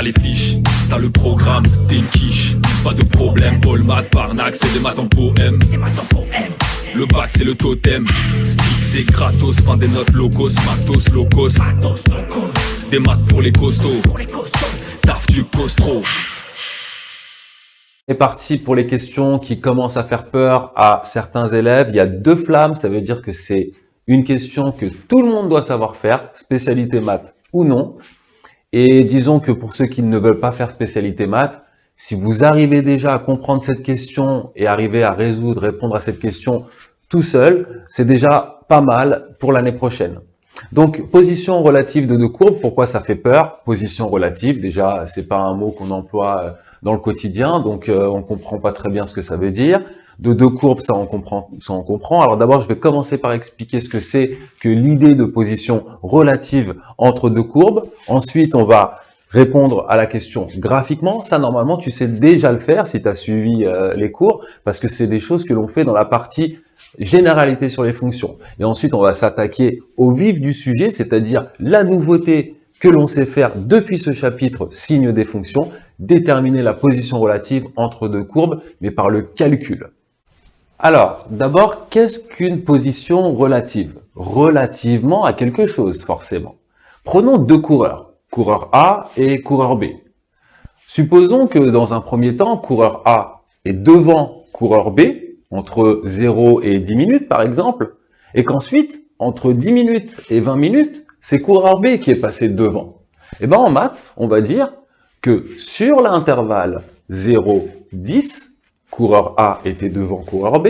les fiches, t'as le programme, t'es une quiche. Pas de problème, Paul Math, Parnac, c'est des maths en poème. Le bac c'est le totem, X c'est gratos, fin des notes locos, matos locos. Des maths pour les costauds, taf du costro. C'est parti pour les questions qui commencent à faire peur à certains élèves. Il y a 2 flammes, ça veut dire que c'est une question que tout le monde doit savoir faire, spécialité maths ou non. Et disons que pour ceux qui ne veulent pas faire spécialité maths, si vous arrivez déjà à comprendre cette question et arriver à répondre à cette question tout seul, c'est déjà pas mal pour l'année prochaine. Donc, position relative de 2 courbes, pourquoi ça fait peur? Position relative, déjà, c'est pas un mot qu'on emploie dans le quotidien, donc on comprend pas très bien ce que ça veut dire. De 2 courbes, ça on comprend. Alors d'abord, je vais commencer par expliquer ce que c'est que l'idée de position relative entre 2 courbes. Ensuite, on va répondre à la question graphiquement. Ça, normalement, tu sais déjà le faire si tu as suivi les cours, parce que c'est des choses que l'on fait dans la partie généralité sur les fonctions. Et ensuite, on va s'attaquer au vif du sujet, c'est-à-dire la nouveauté que l'on sait faire depuis ce chapitre, signe des fonctions, déterminer la position relative entre 2 courbes, mais par le calcul. Alors, d'abord, qu'est-ce qu'une position relative? Relativement à quelque chose, forcément. Prenons 2 coureurs, coureur A et coureur B. Supposons que dans un premier temps, coureur A est devant coureur B, entre 0 et 10 minutes par exemple, et qu'ensuite, entre 10 minutes et 20 minutes, c'est coureur B qui est passé devant. Et bien en maths, on va dire que sur l'intervalle 0-10, coureur A était devant coureur B,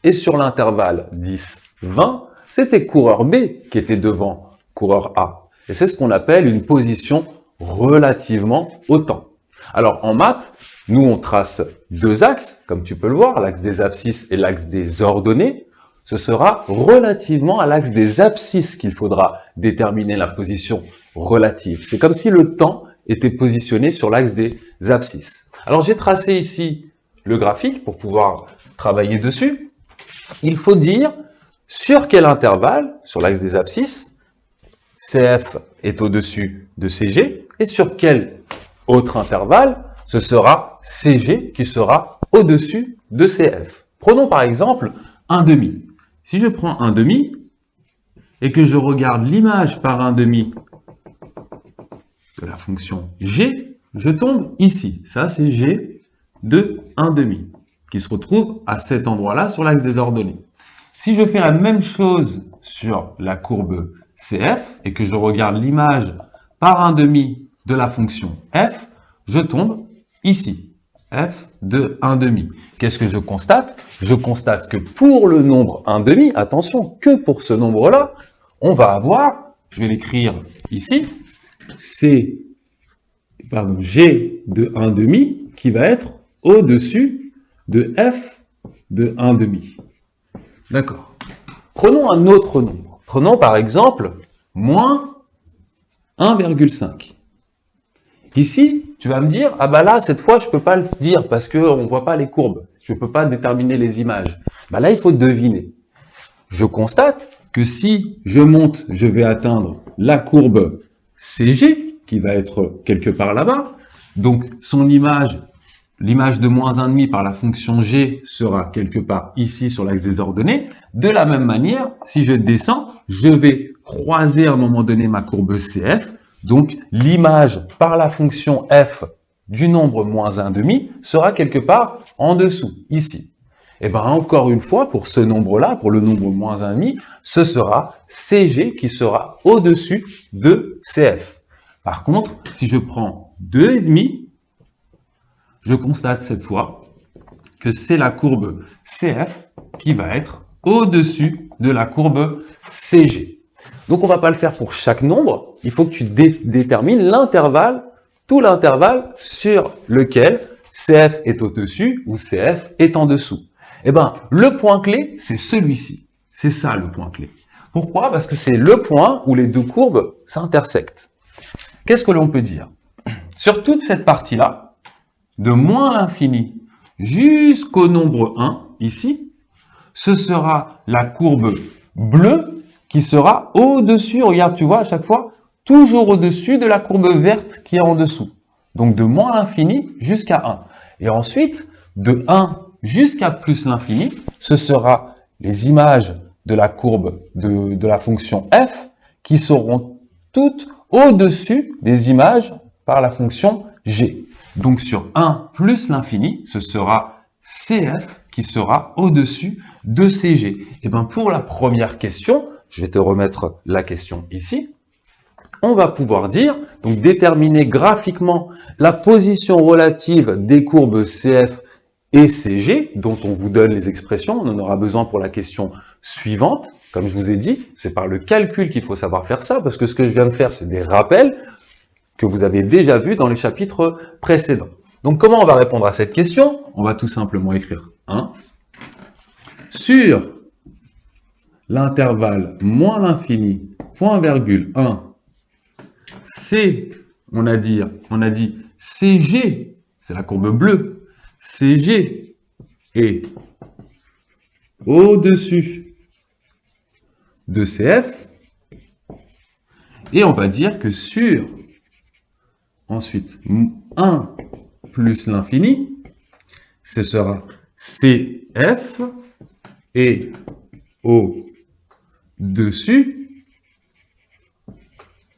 et sur l'intervalle 10-20, c'était coureur B qui était devant coureur A. Et c'est ce qu'on appelle une position relativement au temps. Alors en maths, nous on trace 2 axes, comme tu peux le voir, l'axe des abscisses et l'axe des ordonnées. Ce sera relativement à l'axe des abscisses qu'il faudra déterminer la position relative. C'est comme si le temps était positionné sur l'axe des abscisses. Alors j'ai tracé ici le graphique pour pouvoir travailler dessus. Il faut dire sur quel intervalle, sur l'axe des abscisses, CF est au-dessus de CG, et sur quel autre intervalle, ce sera CG qui sera au-dessus de CF. Prenons par exemple un demi. Si je prends un demi et que je regarde l'image par un demi de la fonction G, je tombe ici. Ça, c'est G de 1 demi qui se retrouve à cet endroit-là sur l'axe des ordonnées. Si je fais la même chose sur la courbe CF et que je regarde l'image par un demi de la fonction F, je tombe ici. F de 1 demi. Qu'est-ce que je constate? Je constate que pour le nombre 1 demi, attention, que pour ce nombre-là, on va avoir, je vais l'écrire ici, G de 1 demi qui va être au-dessus de F de 1 demi. D'accord. Prenons un autre nombre. Prenons par exemple moins 1,5. Ici, tu vas me dire, ah bah là, cette fois, je ne peux pas le dire parce qu'on ne voit pas les courbes. Je ne peux pas déterminer les images. Bah là, il faut deviner. Je constate que si je monte, je vais atteindre la courbe CG, qui va être quelque part là-bas. Donc, son image, l'image de moins 1,5 par la fonction G sera quelque part ici sur l'axe des ordonnées. De la même manière, si je descends, je vais croiser à un moment donné ma courbe CF. Donc, l'image par la fonction f du nombre moins 1,5 sera quelque part en dessous, ici. Et bien, encore une fois, pour ce nombre-là, pour le nombre moins 1,5, ce sera CG qui sera au-dessus de CF. Par contre, si je prends 2,5, je constate cette fois que c'est la courbe CF qui va être au-dessus de la courbe CG. Donc, on ne va pas le faire pour chaque nombre. Il faut que tu détermines l'intervalle, tout l'intervalle sur lequel CF est au-dessus ou CF est en dessous. Eh bien, le point clé, c'est celui-ci. C'est ça le point clé. Pourquoi? Parce que c'est le point où les 2 courbes s'intersectent. Qu'est-ce que l'on peut dire? Sur toute cette partie-là, de moins l'infini jusqu'au nombre 1, ici, ce sera la courbe bleue qui sera au-dessus, regarde, tu vois, à chaque fois, toujours au-dessus de la courbe verte qui est en dessous. Donc de moins l'infini jusqu'à 1. Et ensuite, de 1 jusqu'à plus l'infini, ce sera les images de la courbe de la fonction f qui seront toutes au-dessus des images par la fonction g. Donc sur 1 plus l'infini, ce sera cf qui sera au-dessus de cg. Et bien pour la première question, je vais te remettre la question ici. On va pouvoir dire, donc déterminer graphiquement la position relative des courbes CF et CG, dont on vous donne les expressions, on en aura besoin pour la question suivante. Comme je vous ai dit, c'est par le calcul qu'il faut savoir faire ça, parce que ce que je viens de faire, c'est des rappels que vous avez déjà vus dans les chapitres précédents. Donc comment on va répondre à cette question? On va tout simplement écrire 1 sur l'intervalle moins l'infini, point virgule 1, C, on a dit CG, c'est la courbe bleue, CG est au-dessus de CF, et on va dire que sur, ensuite, 1 plus l'infini, ce sera CF est au-dessus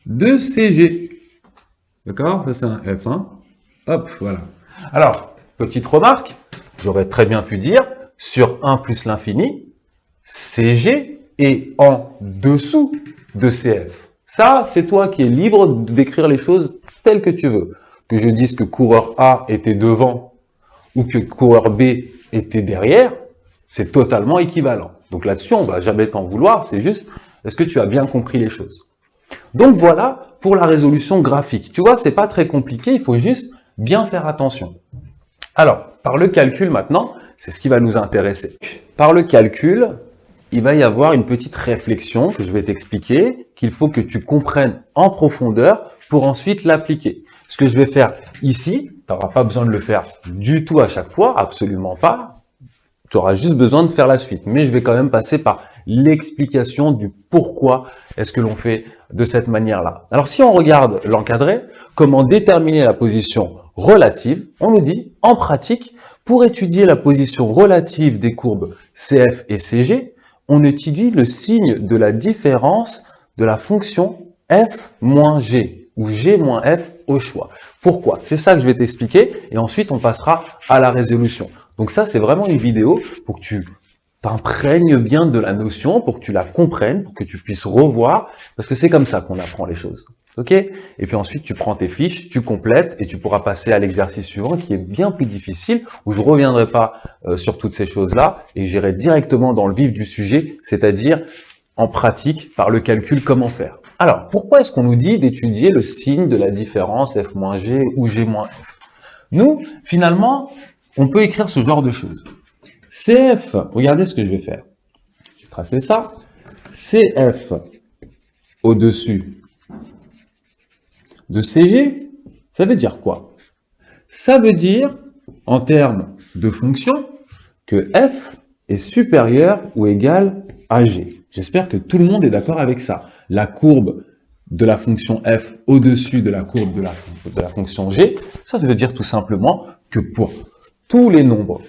de CG. D'accord? Ça, c'est un F1. Hop, voilà. Alors, petite remarque, j'aurais très bien pu dire, sur 1 plus l'infini, CG est en dessous de CF. Ça, c'est toi qui es libre d'écrire les choses telles que tu veux. Que je dise que coureur A était devant ou que coureur B était derrière, c'est totalement équivalent. Donc là-dessus, on ne va jamais t'en vouloir, c'est juste, est-ce que tu as bien compris les choses? Donc voilà pour la résolution graphique. Tu vois, c'est pas très compliqué, il faut juste bien faire attention. Alors, par le calcul maintenant, c'est ce qui va nous intéresser. Par le calcul, il va y avoir une petite réflexion que je vais t'expliquer, qu'il faut que tu comprennes en profondeur pour ensuite l'appliquer. Ce que je vais faire ici, tu n'auras pas besoin de le faire du tout à chaque fois, absolument pas. Tu auras juste besoin de faire la suite. Mais je vais quand même passer par l'explication du pourquoi est-ce que l'on fait de cette manière-là. Alors si on regarde l'encadré, comment déterminer la position relative, on nous dit, en pratique, pour étudier la position relative des courbes CF et CG, on étudie le signe de la différence de la fonction f moins g, ou g moins f au choix. Pourquoi? C'est ça que je vais t'expliquer, et ensuite on passera à la résolution. Donc ça, c'est vraiment une vidéo pour que tu t'imprègnes bien de la notion, pour que tu la comprennes, pour que tu puisses revoir, parce que c'est comme ça qu'on apprend les choses. Ok? Et puis ensuite, tu prends tes fiches, tu complètes, et tu pourras passer à l'exercice suivant, qui est bien plus difficile, où je ne reviendrai pas sur toutes ces choses-là, et j'irai directement dans le vif du sujet, c'est-à-dire en pratique, par le calcul, comment faire. Alors, pourquoi est-ce qu'on nous dit d'étudier le signe de la différence f-g ou g-f? Nous, finalement, on peut écrire ce genre de choses. CF, regardez ce que je vais faire. Je vais tracer ça. CF au-dessus de CG, ça veut dire quoi? Ça veut dire, en termes de fonction, que F est supérieur ou égal à G. J'espère que tout le monde est d'accord avec ça. La courbe de la fonction f au-dessus de la courbe de la fonction g, ça veut dire tout simplement que pour tous les nombres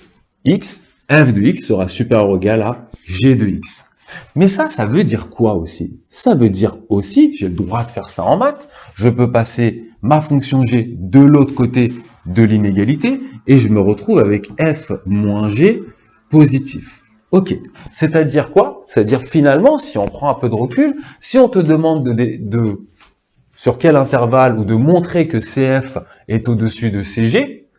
x, f de x sera supérieur ou égal à g de x. Mais ça veut dire quoi aussi? Ça veut dire aussi, j'ai le droit de faire ça en maths, je peux passer ma fonction g de l'autre côté de l'inégalité et je me retrouve avec f moins g positif. Ok, c'est-à-dire quoi? C'est-à-dire finalement, si on prend un peu de recul, si on te demande sur quel intervalle ou de montrer que CF est au-dessus de CG,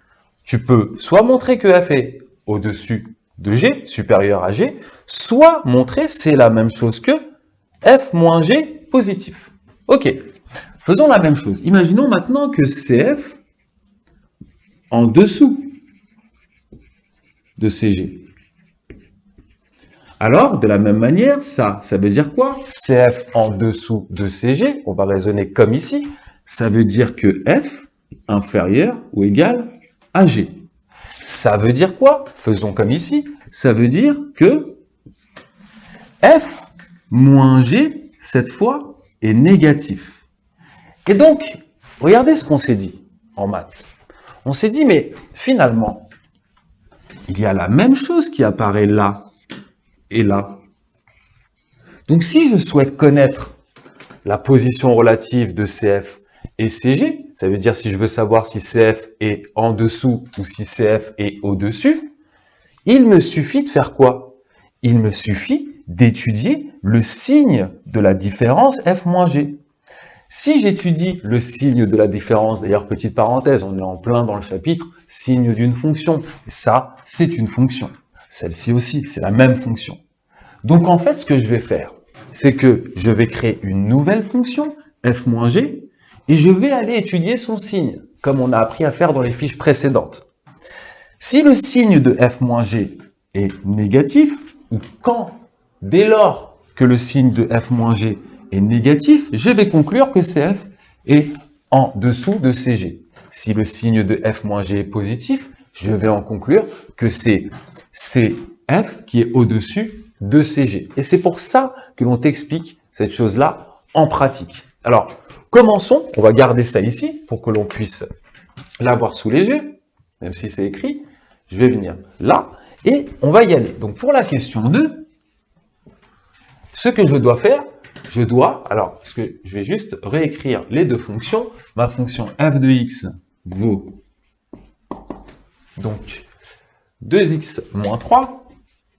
tu peux soit montrer que F est au-dessus de G, supérieur à G, soit montrer c'est la même chose que F moins G positif. Ok, faisons la même chose. Imaginons maintenant que CF en dessous de CG. Alors, de la même manière, ça veut dire quoi? CF en dessous de CG, on va raisonner comme ici, ça veut dire que F inférieur ou égal à G. Ça veut dire quoi? Faisons comme ici, ça veut dire que F moins G, cette fois, est négatif. Et donc, regardez ce qu'on s'est dit. en maths. On s'est dit, mais finalement, il y a la même chose qui apparaît là et là. Donc, si je souhaite connaître la position relative de CF et CG, ça veut dire si je veux savoir si CF est en dessous ou si CF est au-dessus, il me suffit de faire quoi? Il me suffit d'étudier le signe de la différence F moins G. Si j'étudie le signe de la différence, d'ailleurs, petite parenthèse, on est en plein dans le chapitre signe d'une fonction. Ça, c'est une fonction. Celle-ci aussi, c'est la même fonction. Donc, en fait, ce que je vais faire, c'est que je vais créer une nouvelle fonction, f moins g, et je vais aller étudier son signe, comme on a appris à faire dans les fiches précédentes. Si le signe de f moins g est négatif, ou dès lors que le signe de f moins g est négatif, je vais conclure que CF est en dessous de CG. Si le signe de f moins g est positif, je vais en conclure que c'est CF qui est au-dessus de CG. Et c'est pour ça que l'on t'explique cette chose-là en pratique. Alors, commençons, on va garder ça ici pour que l'on puisse l'avoir sous les yeux, même si c'est écrit. Je vais venir là et on va y aller. Donc, pour la question 2, ce que je dois faire, parce que je vais juste réécrire les deux fonctions. Ma fonction f de x vaut donc 2x moins 3,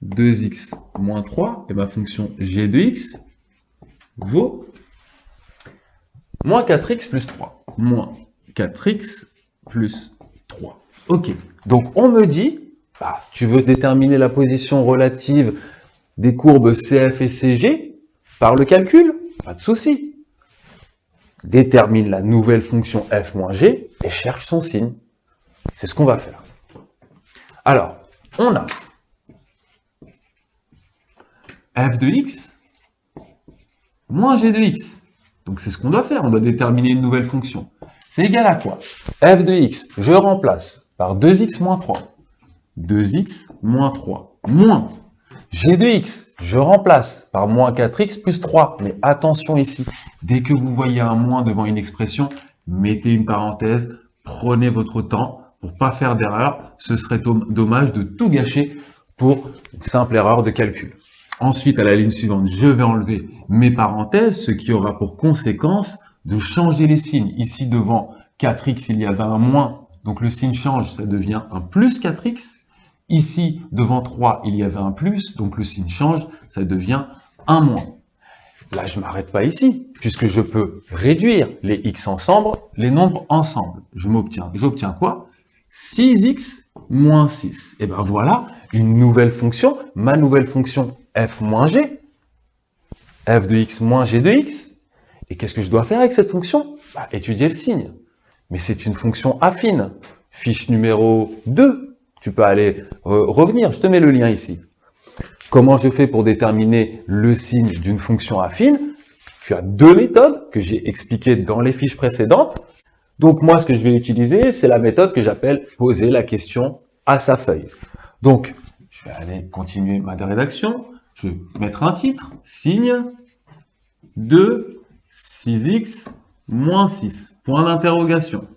2x moins 3, et ma fonction g de x vaut moins 4x plus 3. Moins 4x plus 3. Ok, donc on me dit, tu veux déterminer la position relative des courbes CF et CG par le calcul? Pas de souci. Détermine la nouvelle fonction f moins g et cherche son signe. C'est ce qu'on va faire. Alors, on a f de x moins g de x. Donc, c'est ce qu'on doit faire. On doit déterminer une nouvelle fonction. C'est égal à quoi? F de x, je remplace par 2x moins 3. 2x moins 3. Moins g de x, je remplace par moins 4x plus 3. Mais attention ici, dès que vous voyez un moins devant une expression, mettez une parenthèse, prenez votre temps pour ne pas faire d'erreur. Ce serait dommage de tout gâcher pour une simple erreur de calcul. Ensuite, à la ligne suivante, je vais enlever mes parenthèses, ce qui aura pour conséquence de changer les signes. Ici, devant 4x, il y avait un moins, donc le signe change, ça devient un plus 4x. Ici, devant 3, il y avait un plus, donc le signe change, ça devient un moins. Là, je ne m'arrête pas ici, puisque je peux réduire les x ensemble, les nombres ensemble. J'obtiens quoi? 6x moins 6. Et bien voilà, une nouvelle fonction, ma nouvelle fonction f moins g, f de x moins g de x. Et qu'est-ce que je dois faire avec cette fonction? Étudier le signe. Mais c'est une fonction affine. Fiche numéro 2. Tu peux aller revenir, je te mets le lien ici. Comment je fais pour déterminer le signe d'une fonction affine? Tu as deux méthodes que j'ai expliquées dans les fiches précédentes. Donc moi, ce que je vais utiliser, c'est la méthode que j'appelle poser la question à sa feuille. Donc, je vais aller continuer ma rédaction. Je vais mettre un titre, signe de 6x moins 6, point d'interrogation.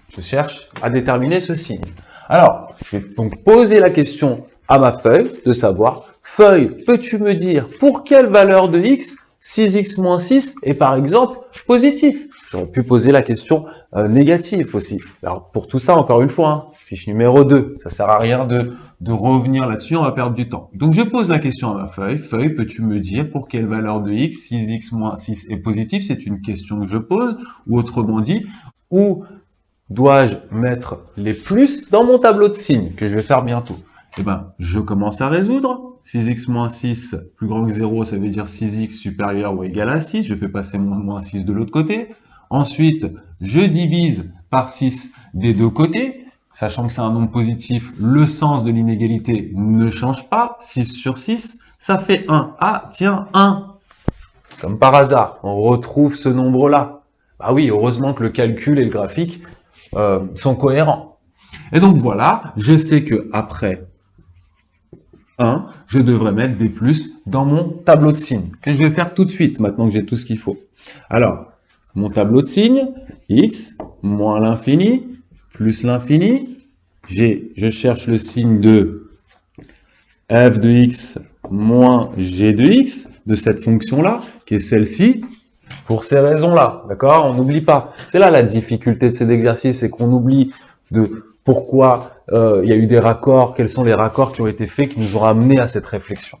Je cherche à déterminer ce signe. Alors, je vais donc poser la question à ma feuille de savoir, feuille, peux-tu me dire pour quelle valeur de x 6x moins 6 est par exemple positif? J'aurais pu poser la question négative aussi. Alors, pour tout ça, encore une fois, fiche numéro 2, ça sert à rien de revenir là-dessus, on va perdre du temps. Donc, je pose la question à ma feuille. Feuille, peux-tu me dire pour quelle valeur de x 6x moins 6 est positif? C'est une question que je pose, ou autrement dit, où dois-je mettre les plus dans mon tableau de signes que je vais faire bientôt? Eh bien, je commence à résoudre. 6x moins 6 plus grand que 0, ça veut dire 6x supérieur ou égal à 6. Je fais passer mon moins 6 de l'autre côté. Ensuite, je divise par 6 des deux côtés. Sachant que c'est un nombre positif, le sens de l'inégalité ne change pas. 6 sur 6, ça fait 1. Ah, tiens, 1. Comme par hasard, on retrouve ce nombre-là. Ah oui, heureusement que le calcul et le graphique sont cohérents. Et donc voilà, je sais que après 1, je devrais mettre des plus dans mon tableau de signes, que je vais faire tout de suite, maintenant que j'ai tout ce qu'il faut. Alors, mon tableau de signes, x moins l'infini plus l'infini. Je cherche le signe de f de x moins g de x, de cette fonction-là, qui est celle-ci, pour ces raisons-là, d'accord? On n'oublie pas. C'est là la difficulté de cet exercice, c'est qu'on oublie de pourquoi il y a eu des raccords, quels sont les raccords qui ont été faits, qui nous ont amenés à cette réflexion.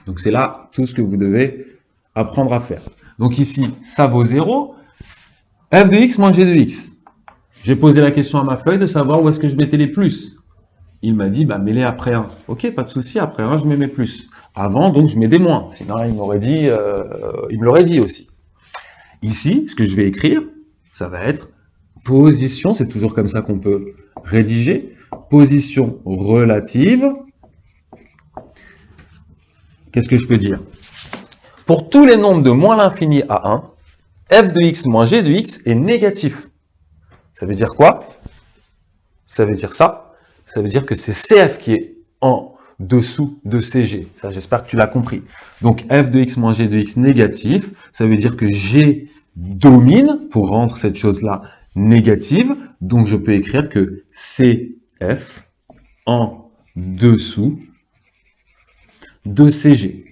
Donc c'est là tout ce que vous devez apprendre à faire. Donc ici, ça vaut 0. f de x moins g de x. J'ai posé la question à ma feuille de savoir où est-ce que je mettais les plus. Il m'a dit, bah, mets-les après 1. Ok, pas de souci, après 1, je mets mes plus. Avant, donc, je mets des moins. Sinon, il me l'aurait dit aussi. Ici, ce que je vais écrire, ça va être position, c'est toujours comme ça qu'on peut rédiger, position relative. Qu'est-ce que je peux dire? Pour tous les nombres de moins l'infini à 1, f de x moins g de x est négatif. Ça veut dire quoi? Ça veut dire ça. Ça veut dire que c'est CF qui est en dessous de CG. Ça, j'espère que tu l'as compris. Donc, f de x moins g de x négatif, ça veut dire que g domine pour rendre cette chose-là négative. Donc, je peux écrire que CF en dessous de CG.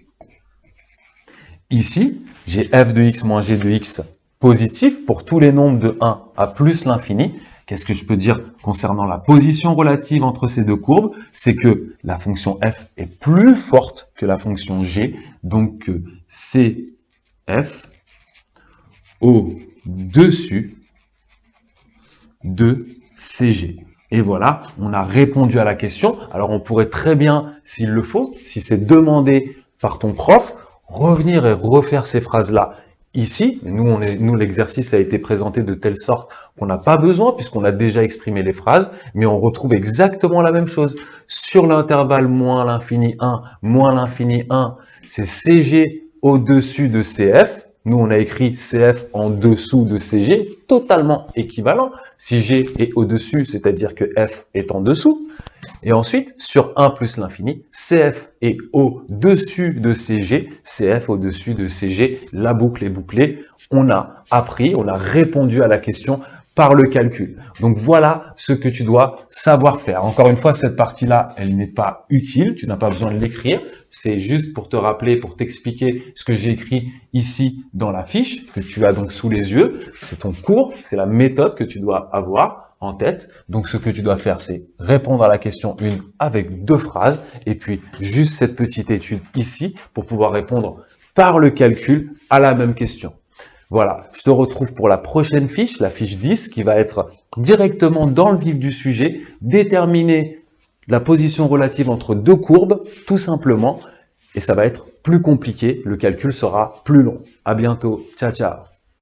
Ici, j'ai f de x moins g de x positif pour tous les nombres de 1 à plus l'infini. Qu'est-ce que je peux dire concernant la position relative entre ces deux courbes? C'est que la fonction f est plus forte que la fonction g, donc CF au-dessus de CG. Et voilà, on a répondu à la question. Alors on pourrait très bien, s'il le faut, si c'est demandé par ton prof, revenir et refaire ces phrases-là ici. Nous, l'exercice a été présenté de telle sorte qu'on n'a pas besoin, puisqu'on a déjà exprimé les phrases, mais on retrouve exactement la même chose. Sur l'intervalle moins l'infini 1, c'est CG au-dessus de CF. Nous, on a écrit CF en dessous de CG, totalement équivalent. Si G est au-dessus, c'est-à-dire que F est en dessous. Et ensuite, sur 1 plus l'infini, CF est au-dessus de CG, CF au-dessus de CG, la boucle est bouclée. On a appris, on a répondu à la question par le calcul. Donc voilà ce que tu dois savoir faire. Encore une fois, cette partie-là, elle n'est pas utile, tu n'as pas besoin de l'écrire. C'est juste pour te rappeler, pour t'expliquer ce que j'ai écrit ici dans la fiche, que tu as donc sous les yeux. C'est ton cours, c'est la méthode que tu dois avoir en tête. Donc ce que tu dois faire, c'est répondre à la question 1 avec 2 phrases, et puis juste cette petite étude ici pour pouvoir répondre par le calcul à la même question. Voilà, je te retrouve pour la prochaine fiche, la fiche 10, qui va être directement dans le vif du sujet, déterminer la position relative entre deux courbes, tout simplement, et ça va être plus compliqué, le calcul sera plus long. À bientôt, ciao ciao.